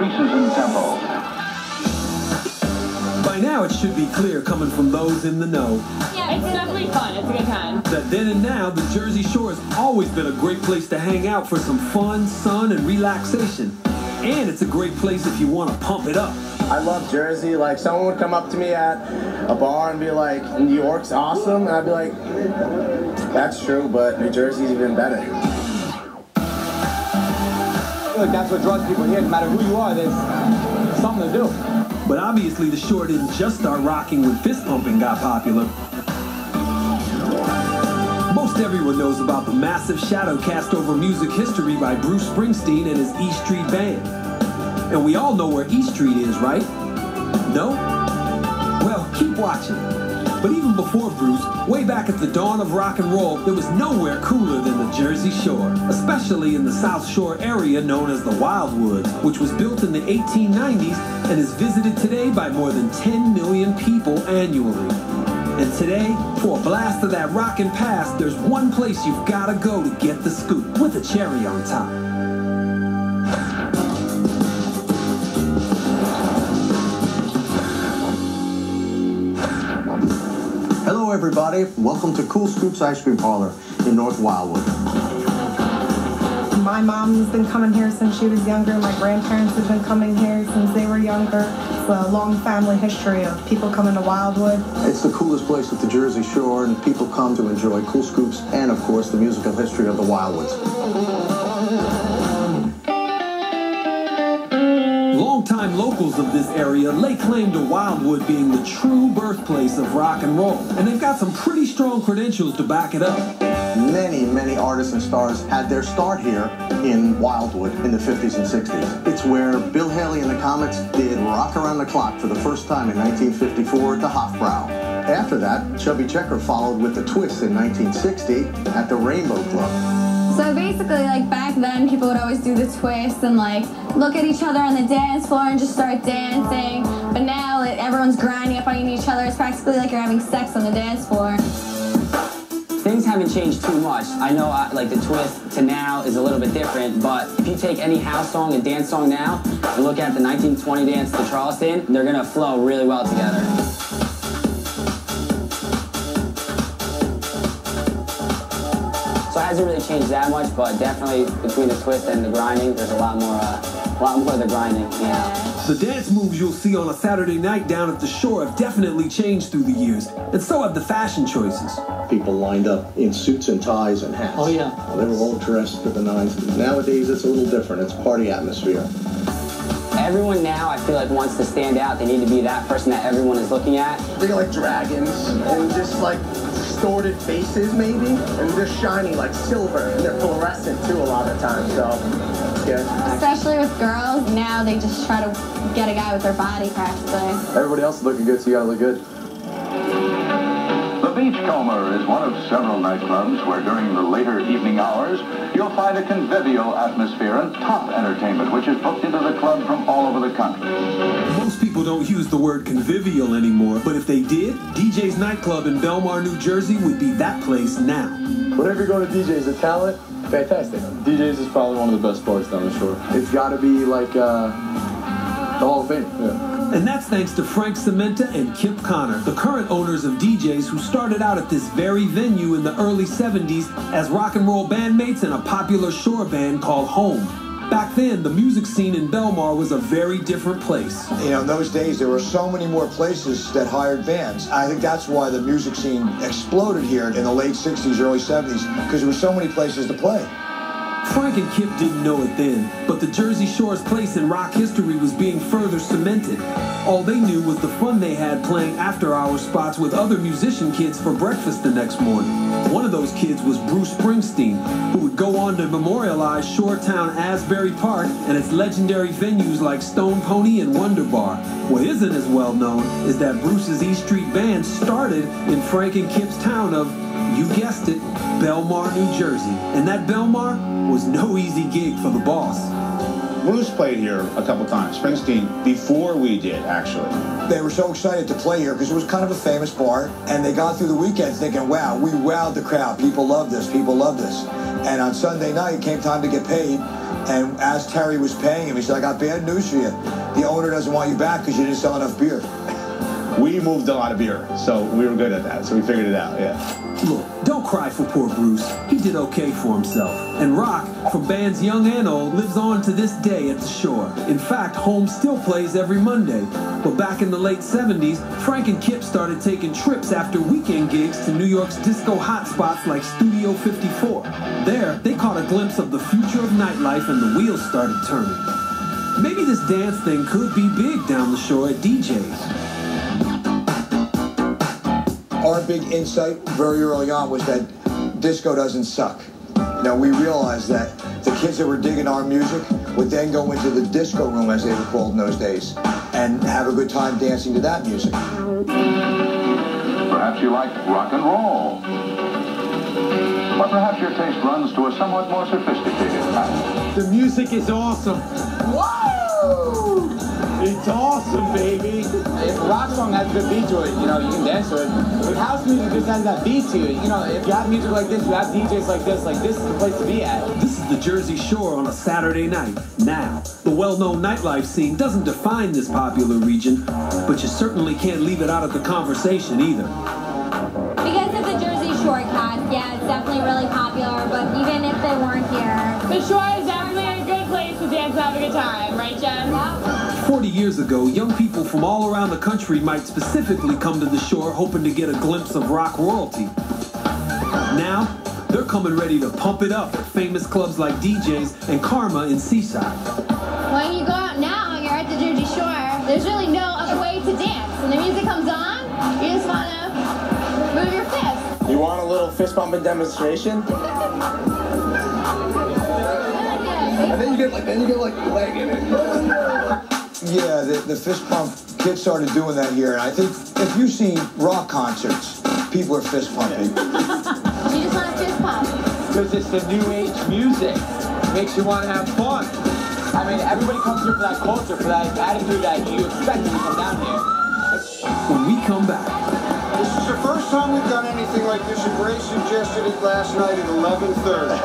increases in tempo. By now, it should be clear, coming from those in the know, yeah, it's definitely fun. It's a good time. that then and now, the Jersey Shore has always been a great place to hang out for some fun, sun, and relaxation. And it's a great place if you want to pump it up. I love Jersey. Like, someone would come up to me at a bar and be like, New York's awesome. And I'd be like, that's true, but New Jersey's even better. I feel like that's what draws people here. No matter who you are, there's something to do. But obviously, the Shore didn't just start rocking when fist pumping got popular. Most everyone knows about the massive shadow cast over music history by Bruce Springsteen and his E Street Band. And we all know where E Street is, right? No? Well, keep watching. But even before Bruce, way back at the dawn of rock and roll, there was nowhere cooler than the Jersey Shore, especially in the South Shore area known as the Wildwoods, which was built in the 1890s and is visited today by more than 10 million people annually. And today, for a blast of that rockin' past, there's one place you've gotta go to get the scoop, with a cherry on top. Hello everybody, welcome to Cool Scoops Ice Cream Parlor in North Wildwood. My mom's been coming here since she was younger. My grandparents have been coming here since they were younger. It's a long family history of people coming to Wildwood. It's the coolest place at the Jersey Shore, and people come to enjoy Cool Scoops and, of course, the musical history of the Wildwoods. Longtime locals of this area lay claim to Wildwood being the true birthplace of rock and roll, and they've got some pretty strong credentials to back it up. Many, many artists and stars had their start here in Wildwood in the 50s and 60s. It's where Bill Haley and the Comets did Rock Around the Clock for the first time in 1954 at the Hofbrau. After that, Chubby Checker followed with the Twist in 1960 at the Rainbow Club. So basically, like, back then, people would always do the twist and, like, look at each other on the dance floor and just start dancing. But now, everyone's grinding up on each other. It's practically like you're having sex on the dance floor. Things haven't changed too much. I know, like, the twist to now is a little bit different, but if you take any house song and dance song now and look at the 1920 dance to Charleston, they're gonna flow really well together. So it hasn't really changed that much, but definitely between the twist and the grinding, there's a lot more of the grinding, yeah. The dance moves you'll see on a Saturday night down at the Shore have definitely changed through the years, and so have the fashion choices. People lined up in suits and ties and hats. Oh, yeah. They were all dressed to the nines. Nowadays, it's a little different. It's party atmosphere. Everyone now, I feel like, wants to stand out. They need to be that person that everyone is looking at. They're like dragons and just like distorted faces maybe, and they're shiny like silver, and they're fluorescent too a lot of times, so it's good. Especially with girls, now they just try to get a guy with their body practically. Everybody else is looking good, so you gotta look good. The Beachcomber is one of several nightclubs where during the later evening hours you'll find a convivial atmosphere and top entertainment which is booked into the club from all over the country. Most people don't use the word convivial anymore, but if they did, DJ's Nightclub in Belmar, New Jersey would be that place now. Whenever you go to DJ's, the talent, fantastic. DJ's is probably one of the best bars down the shore. It's gotta be like the Hall of Fame. Yeah. And that's thanks to Frank Cementa and Kip Connor, the current owners of DJ's who started out at this very venue in the early 70s as rock and roll bandmates in a popular shore band called Home. Back then, the music scene in Belmar was a very different place. You know, in those days, there were so many more places that hired bands. I think that's why the music scene exploded here in the late 60s, early 70s, because there were so many places to play. Frank and Kip didn't know it then, but the Jersey Shore's place in rock history was being further cemented. All they knew was the fun they had playing after-hour spots with other musician kids for breakfast the next morning. One of those kids was Bruce Springsteen, who would go on to memorialize Shoretown Asbury Park and its legendary venues like Stone Pony and Wonder Bar. What isn't as well known is that Bruce's E Street Band started in Frank and Kip's town of, you guessed it, Belmar, New Jersey. And that Belmar was no easy gig for the boss. Bruce played here a couple times, Springsteen, before we did, actually. They were so excited to play here because it was kind of a famous bar, and they got through the weekend thinking, wow, we wowed the crowd. People love this. People love this. And on Sunday night, it came time to get paid. And as Terry was paying him, he said, I got bad news for you. The owner doesn't want you back because you didn't sell enough beer. We moved a lot of beer, so we were good at that. So we figured it out, yeah. Look, don't cry for poor Bruce. He did okay for himself. And rock, for bands young and old, lives on to this day at the Shore. In fact, Holmes still plays every Monday. But back in the late 70s, Frank and Kip started taking trips after weekend gigs to New York's disco hotspots like Studio 54. There, they caught a glimpse of the future of nightlife and the wheels started turning. Maybe this dance thing could be big down the Shore at DJ's. Our big insight very early on was that disco doesn't suck. Now, we realized that the kids that were digging our music would then go into the disco room, as they were called in those days, and have a good time dancing to that music. Perhaps you like rock and roll. Or perhaps your taste runs to a somewhat more sophisticated path. The music is awesome. Whoa! It's awesome, baby. If a rock song has a good beat to it, you know, you can dance to it. If house music just has that beat to it, you know, if you have music like this, you have DJs like this is the place to be at. This is the Jersey Shore on a Saturday night. Now, the well-known nightlife scene doesn't define this popular region, but you certainly can't leave it out of the conversation either. Because of the Jersey Shore cast, yeah, it's definitely really popular, but even if they weren't here. The Shore is definitely a good place to dance and have a good time, right, Jen? Yeah. 40 years ago, young people from all around the country might specifically come to the Shore hoping to get a glimpse of rock royalty. Now, they're coming ready to pump it up at famous clubs like DJ's and Karma in Seaside. When you go out now, you're at the Jersey Shore, there's really no other way to dance. When the music comes on, you just want to move your fist. You want a little fist bumping demonstration? And then you get like leg in it. Yeah, the fist pump, kids started doing that here. And I think if you've seen rock concerts, people are fist pumping. You just want to fist pump. Because it's the new age music. Makes you want to have fun. I mean, everybody comes here for that culture, for that attitude that you expect when you come down here. When we come back. This is the first time we've done anything like this, and Ray suggested it last night at 11:30.